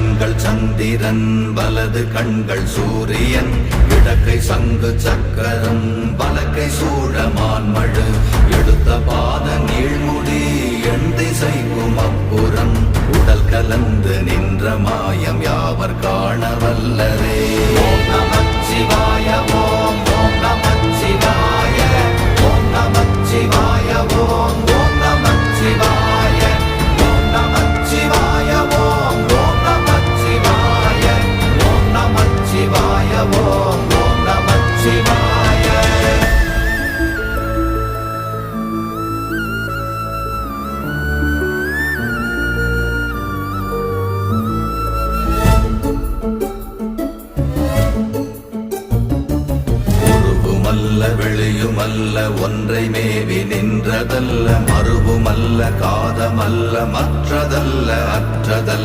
கண்கள் சந்திரன் வலது கண்கள் சூரியன் இடக்கை சங்கு சக்கரம் வலக்கை சூழமான்மழு எடுத்த பாத நீழ்முடி எண் திசைக்கும் அப்புறம் உடல் கலந்து நின்ற மாயம் யாவர் காண வல்லரே. ஓம் நமச்சிவாய ஓம் ஓம் நமச்சிவாய ஓம் நமச்சிவாய ஓம் ஓம் நமச்சிவாய ஓம் நமச்சிவாய ஓம் ஓம் நமச்சிவாய ஓம் நமச்சிவாய ஓம் ஓம் நமச்சிவாய. வெளியுமல்ல ஒன்றை மேவி நின்றதல்ல மறுவுமல்ல காதமல்ல மற்றதல்ல அற்றதல்ல